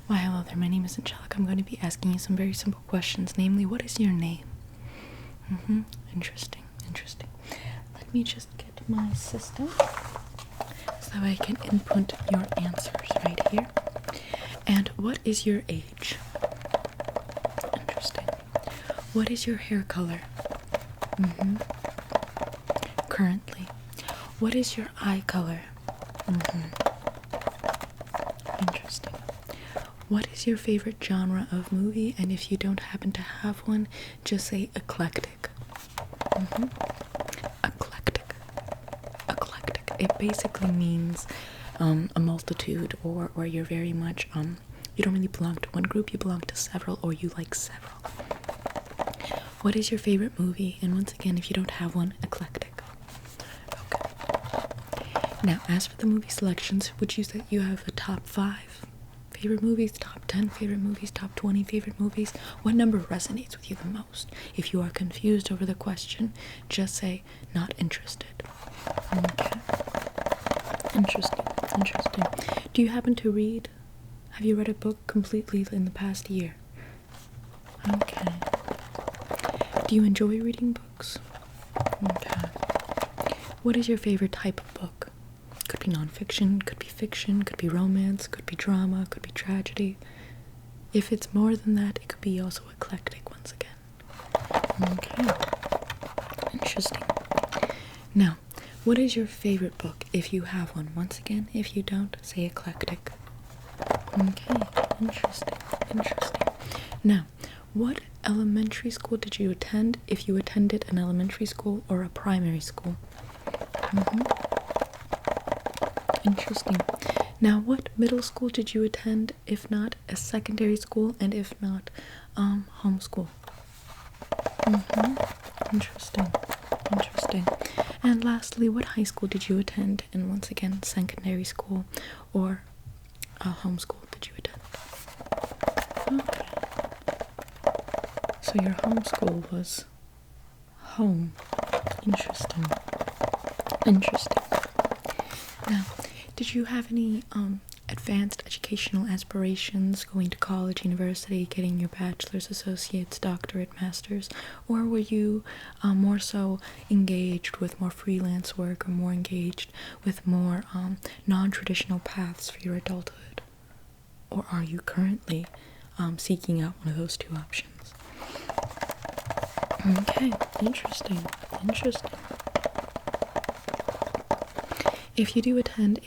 Why, hello there, my name is Angelica. I'm going to be asking you some very simple questions, namely, what is your name? Interesting. Let me just get my system so that I can input your answers right here. And what is your age? Interesting. What is your hair color? Currently. What is your eye color? Interesting. What is your favorite genre of movie? And if you don't happen to have one, just say eclectic. Eclectic. It basically means a multitude, or you're very much, you don't really belong to one group, you belong to several, or you like several. What is your favorite movie? And once again, if you don't have one, eclectic. Okay. Now, as for the movie selections, would you say you have a top 5 favorite movies, top 10 favorite movies, top 20 favorite movies? What number resonates with you the most? If you are confused over the question, just say not interested. Okay. Interesting. Do you happen to read? Have you read a book completely in the past year? Okay. Do you enjoy reading books? Okay. What is your favorite type of book? Could be nonfiction, could be fiction, could be romance, could be drama, could be tragedy. If it's more than that, it could be also eclectic once again. Okay. Interesting. Now, what is your favorite book if you have one? Once again, if you don't, say eclectic. Okay. Interesting. Now, what elementary school did you attend, if you attended an elementary school or a primary school? Interesting. Now, what middle school did you attend, if not a secondary school, and if not homeschool? Interesting. And lastly, what high school did you attend, and once again, secondary school or homeschool did you attend? Okay. So your homeschool was home. Interesting. Now, did you have any advanced educational aspirations, going to college, university, getting your bachelor's, associate's, doctorate, master's, or were you more so engaged with more freelance work, or more engaged with more non-traditional paths for your adulthood? Or are you currently seeking out one of those two options? Okay, interesting. If you do attend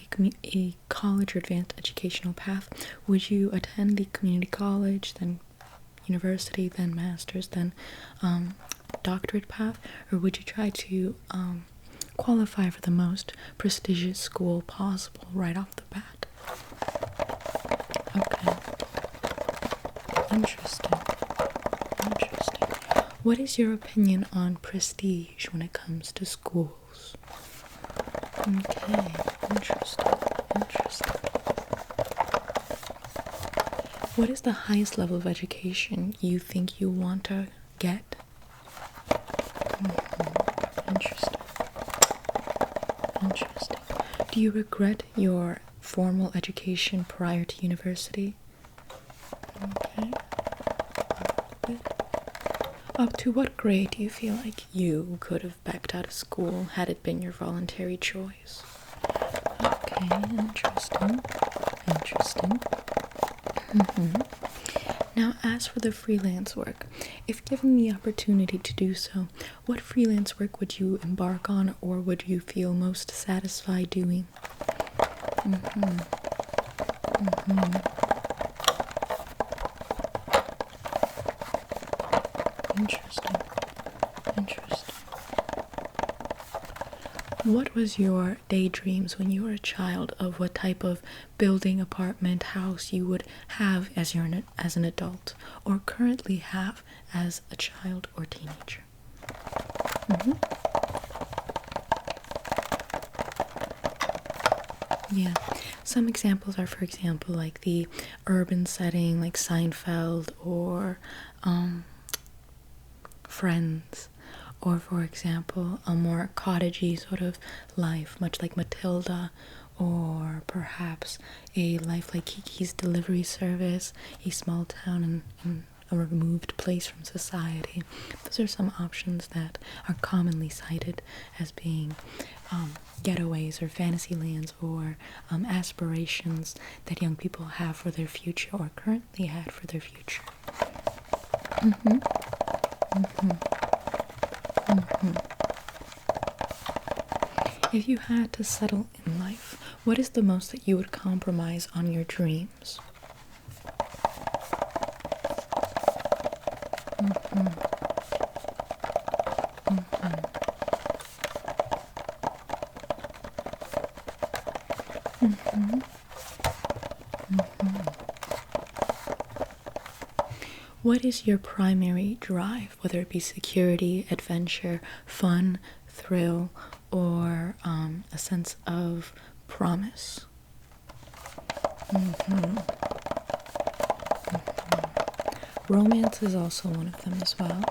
a college or advanced educational path, would you attend the community college, then university, then master's, then doctorate path, or would you try to qualify for the most prestigious school possible right off the bat? Okay. Interesting. What is your opinion on prestige when it comes to schools? Okay, interesting. What is the highest level of education you think you want to get? Interesting. Do you regret your formal education prior to university? Okay. Up to what grade do you feel like you could have backed out of school had it been your voluntary choice? Okay, interesting. Now, as for the freelance work, if given the opportunity to do so, what freelance work would you embark on, or would you feel most satisfied doing? Interesting. What was your daydreams when you were a child of what type of building, apartment, house you would have as an adult, or currently have as a child or teenager? Yeah. Some examples are, for example, like the urban setting, like Seinfeld, or Friends, or for example, a more cottagey sort of life, much like Matilda, or perhaps a life like Kiki's delivery service, a small town in a removed place from society. Those are some options that are commonly cited as being getaways or fantasy lands or aspirations that young people have for their future or currently had for their future. If you had to settle in life, what is the most that you would compromise on your dreams? What is your primary drive, whether it be security, adventure, fun, thrill, or a sense of promise? Romance is also one of them as well.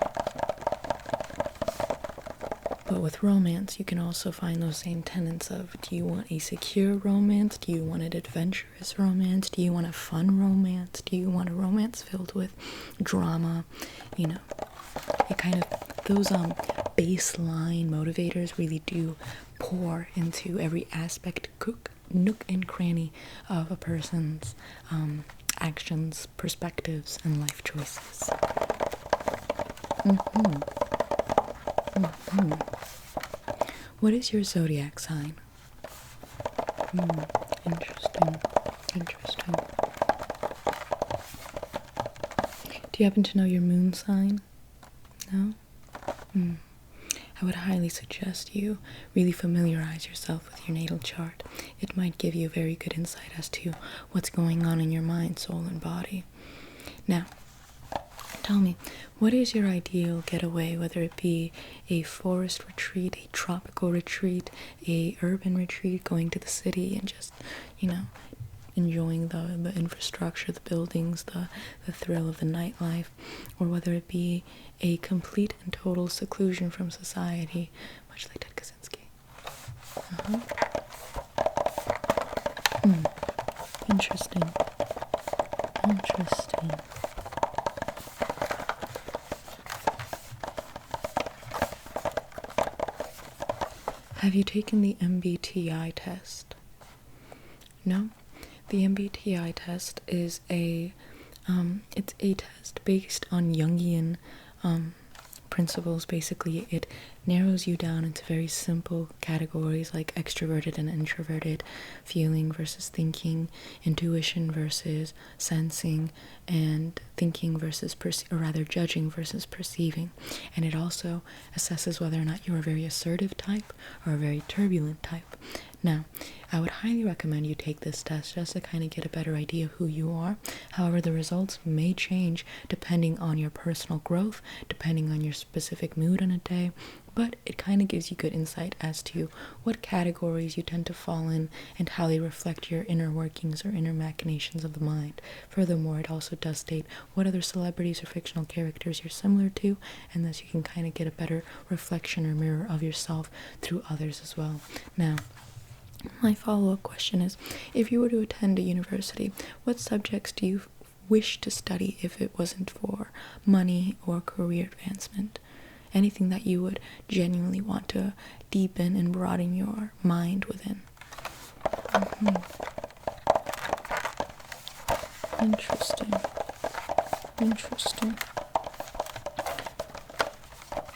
But with romance, you can also find those same tenets of, do you want a secure romance? Do you want an adventurous romance? Do you want a fun romance? Do you want a romance filled with drama? You know, it kind of, those baseline motivators really do pour into every aspect, nook and cranny of a person's actions, perspectives, and life choices. What is your zodiac sign? Interesting. Do you happen to know your moon sign? No? I would highly suggest you really familiarize yourself with your natal chart. It might give you a very good insight as to what's going on in your mind, soul, and body. Now, tell me, what is your ideal getaway, whether it be a forest retreat, a tropical retreat, a urban retreat, going to the city and just, enjoying the infrastructure, the buildings, the thrill of the nightlife, or whether it be a complete and total seclusion from society, much like Ted Kaczynski. Interesting. Have you taken the MBTI test? No? The MBTI test is it's a test based on Jungian principles. Basically, it narrows you down into very simple categories like extroverted and introverted, feeling versus thinking, intuition versus sensing, and thinking versus judging versus perceiving. And it also assesses whether or not you're a very assertive type or a very turbulent type. Now, I would highly recommend you take this test just to kind of get a better idea of who you are. However, the results may change depending on your personal growth, depending on your specific mood on a day, but it kind of gives you good insight as to what categories you tend to fall in and how they reflect your inner workings or inner machinations of the mind. Furthermore, it also does state what other celebrities or fictional characters you're similar to, and thus you can kind of get a better reflection or mirror of yourself through others as well. Now, my follow-up question is, if you were to attend a university, what subjects do you wish to study if it wasn't for money or career advancement? Anything that you would genuinely want to deepen and broaden your mind within. Interesting.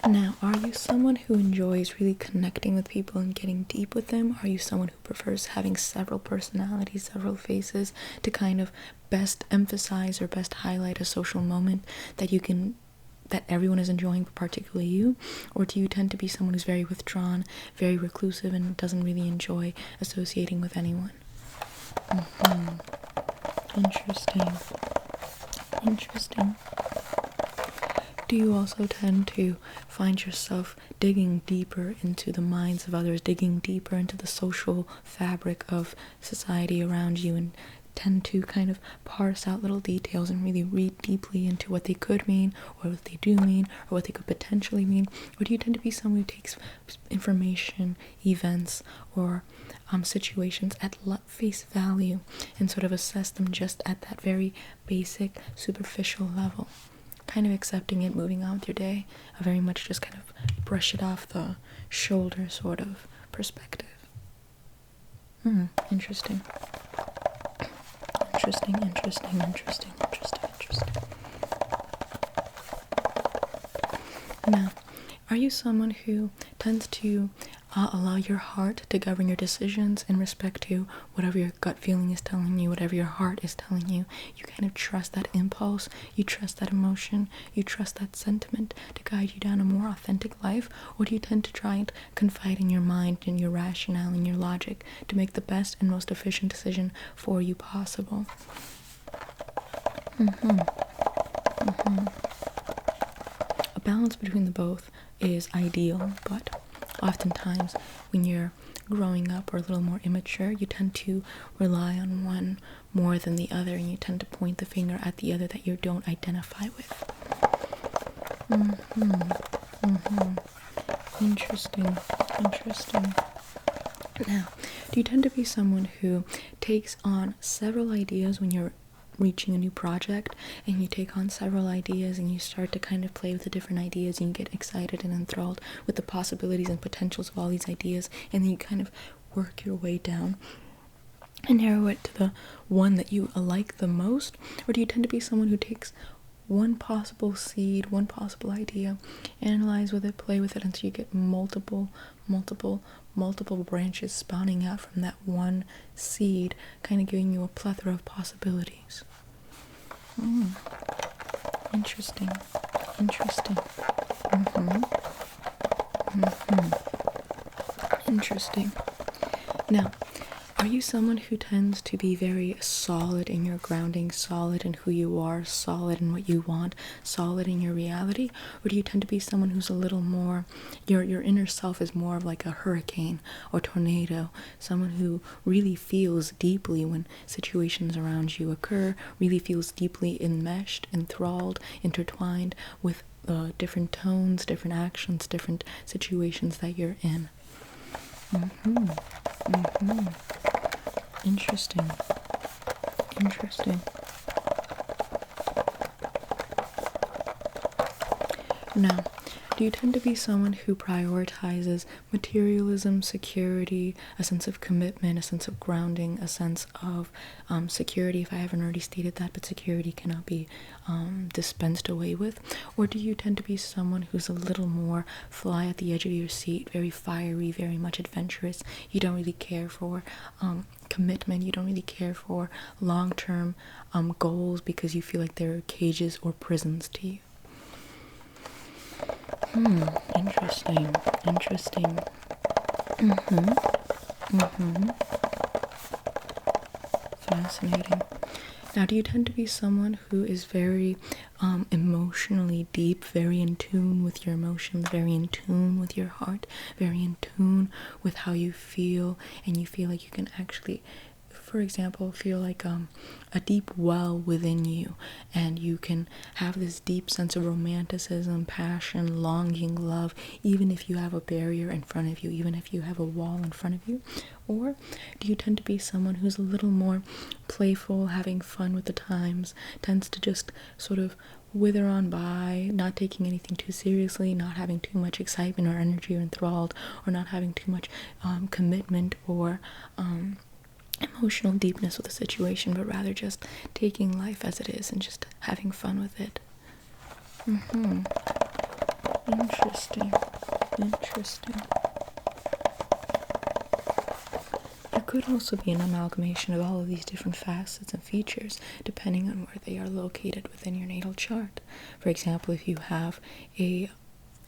Now, are you someone who enjoys really connecting with people and getting deep with them? Are you someone who prefers having several personalities, several faces to kind of best emphasize or best highlight a social moment that everyone is enjoying, but particularly you? Or do you tend to be someone who's very withdrawn, very reclusive, and doesn't really enjoy associating with anyone? Interesting. Do you also tend to find yourself digging deeper into the minds of others, digging deeper into the social fabric of society around you, and tend to kind of parse out little details and really read deeply into what they could mean, or what they do mean, or what they could potentially mean? Or do you tend to be someone who takes information, events, or situations at face value and sort of assess them just at that very basic, superficial level? Kind of accepting it, moving on with your day, a very much just kind of brush it off the shoulder sort of perspective. Interesting. Interesting. Now, are you someone who tends to allow your heart to govern your decisions in respect to whatever your gut feeling is telling you, whatever your heart is telling you? You kind of trust that impulse, you trust that emotion, you trust that sentiment to guide you down a more authentic life? Or do you tend to try and confide in your mind and your rationale and your logic to make the best and most efficient decision for you possible? A balance between the both is ideal, but oftentimes when you're growing up or a little more immature, you tend to rely on one more than the other, and you tend to point the finger at the other that you don't identify with. Interesting. Now, do you tend to be someone who takes on several ideas when you're reaching a new project, and you take on several ideas and you start to kind of play with the different ideas, and you get excited and enthralled with the possibilities and potentials of all these ideas, and then you kind of work your way down and narrow it to the one that you like the most? Or do you tend to be someone who takes one possible seed, one possible idea, analyze with it, play with it until you get multiple branches spawning out from that one seed, kind of giving you a plethora of possibilities? Interesting. Interesting. Now, are you someone who tends to be very solid in your grounding, solid in who you are, solid in what you want, solid in your reality? Or do you tend to be someone who's a little more, your inner self is more of like a hurricane or tornado, someone who really feels deeply when situations around you occur, really feels deeply enmeshed, enthralled, intertwined with different tones, different actions, different situations that you're in? Interesting. Now, do you tend to be someone who prioritizes materialism, security, a sense of commitment, a sense of grounding, a sense of security, if I haven't already stated that, but security cannot be dispensed away with? Or do you tend to be someone who's a little more fly at the edge of your seat, very fiery, very much adventurous? You don't really care for commitment, you don't really care for long-term goals because you feel like they're cages or prisons to you? Interesting. Fascinating. Now, do you tend to be someone who is very emotionally deep, very in tune with your emotions, very in tune with your heart, very in tune with how you feel, and you feel like you can actually, for example, feel like a deep well within you, and you can have this deep sense of romanticism, passion, longing, love, even if you have a barrier in front of you, even if you have a wall in front of you? Or do you tend to be someone who's a little more playful, having fun with the times, tends to just sort of wither on by, not taking anything too seriously, not having too much excitement or energy or enthralled, or not having too much commitment or emotional deepness with the situation, but rather just taking life as it is and just having fun with it? Interesting. You could also be an amalgamation of all of these different facets and features depending on where they are located within your natal chart. For example, if you have a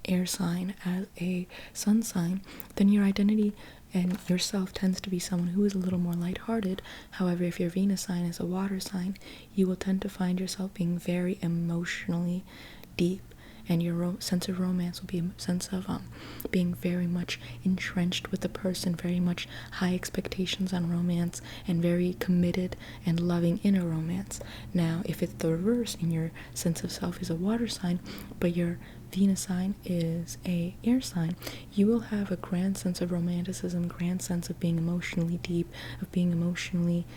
air sign as a sun sign, then your identity and yourself tends to be someone who is a little more lighthearted. However, if your Venus sign is a water sign, you will tend to find yourself being very emotionally deep and your sense of romance will be a sense of being very much entrenched with the person, very much high expectations on romance, and very committed and loving in a romance. Now, if it's the reverse and your sense of self is a water sign, but your Venus sign is a air sign, you will have a grand sense of romanticism, grand sense of being emotionally deep, of being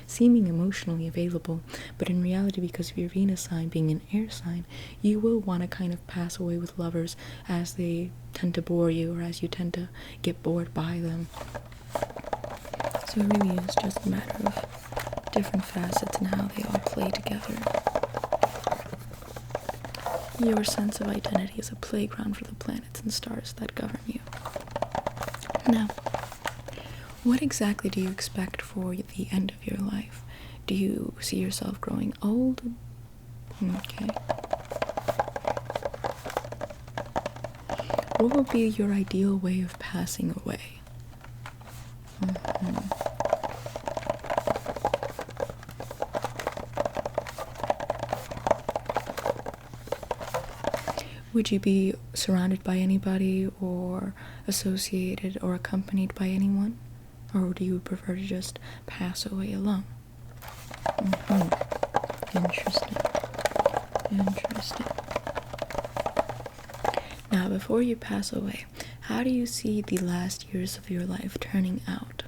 seeming emotionally available. But in reality, because of your Venus sign being an air sign, you will want to kind of pass away with lovers as they tend to bore you, or as you tend to get bored by them. So it really is just a matter of different facets and how they all play together. Your sense of identity is a playground for the planets and stars that govern you. Now, what exactly do you expect for the end of your life? Do you see yourself growing old? Okay. What will be your ideal way of passing away? Would you be surrounded by anybody, or associated or accompanied by anyone? Or do you prefer to just pass away alone? Interesting. Now, before you pass away, how do you see the last years of your life turning out?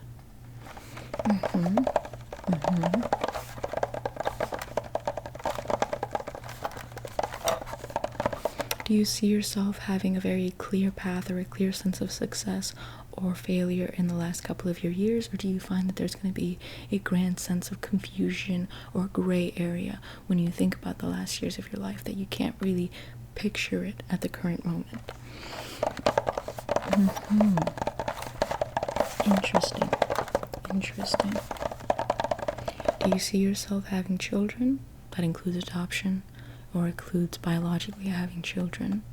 Do you see yourself having a very clear path or a clear sense of success or failure in the last couple of your years, or do you find that there's going to be a grand sense of confusion or gray area when you think about the last years of your life, that you can't really picture it at the current moment? Interesting. Do you see yourself having children? That includes adoption, or includes biologically having children?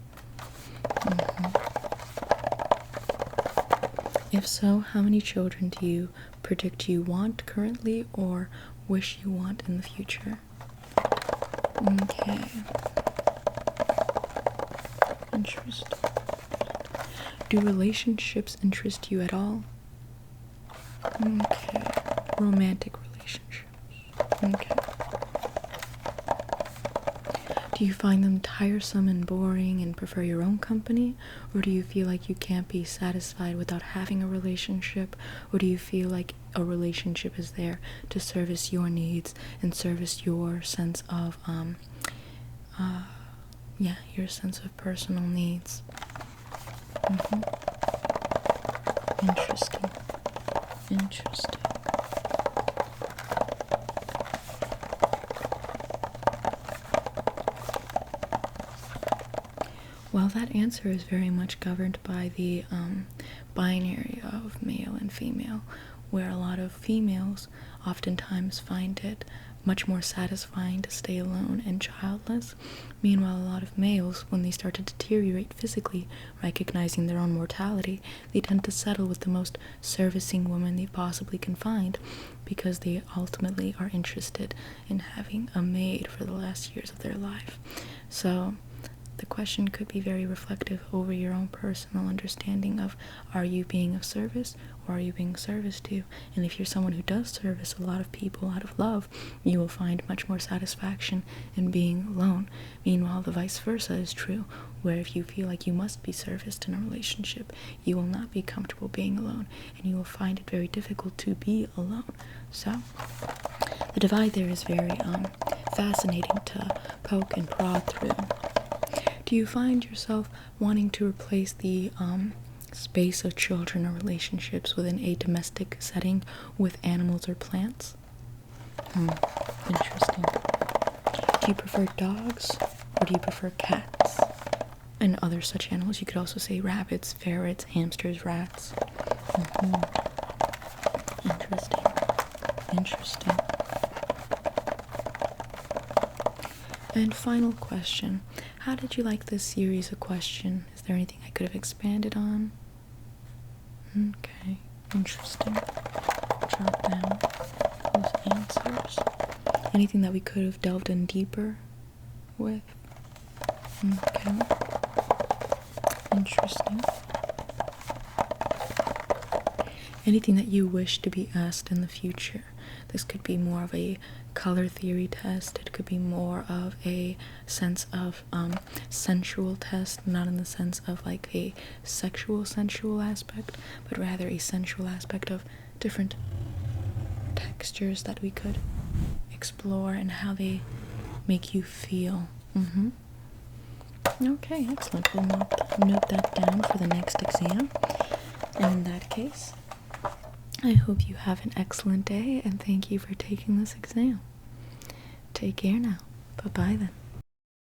If so, how many children do you predict you want currently, or wish you want in the future? Okay. Interesting. Do relationships interest you at all? Okay. Romantic relationships. Okay. Do you find them tiresome and boring and prefer your own company? Or do you feel like you can't be satisfied without having a relationship? Or do you feel like a relationship is there to service your needs and service your sense of, your sense of personal needs? Interesting. Well, that answer is very much governed by the binary of male and female, where a lot of females oftentimes find it much more satisfying to stay alone and childless. Meanwhile, a lot of males, when they start to deteriorate physically, recognizing their own mortality, they tend to settle with the most servicing woman they possibly can find, because they ultimately are interested in having a maid for the last years of their life. So the question could be very reflective over your own personal understanding of, are you being of service, or are you being serviced to? And if you're someone who does service a lot of people out of love, you will find much more satisfaction in being alone. Meanwhile, the vice versa is true, where if you feel like you must be serviced in a relationship, you will not be comfortable being alone, and you will find it very difficult to be alone. So the divide there is very fascinating to poke and prod through. Do you find yourself wanting to replace the space of children or relationships within a domestic setting with animals or plants? Interesting. Do you prefer dogs, or do you prefer cats and other such animals? You could also say rabbits, ferrets, hamsters, rats. Interesting. And final question. How did you like this series of questions? Is there anything I could have expanded on? Okay, interesting. Jot down those answers. Anything that we could have delved in deeper with? Okay. Interesting. Anything that you wish to be asked in the future. This could be more of a color theory test. It could be more of a sense of sensual test, not in the sense of like a sensual aspect, but rather a sensual aspect of different textures that we could explore and how they make you feel. Okay, excellent. We'll note that down for the next exam. And in that case, I hope you have an excellent day, and thank you for taking this exam. Take care now. Bye-bye then.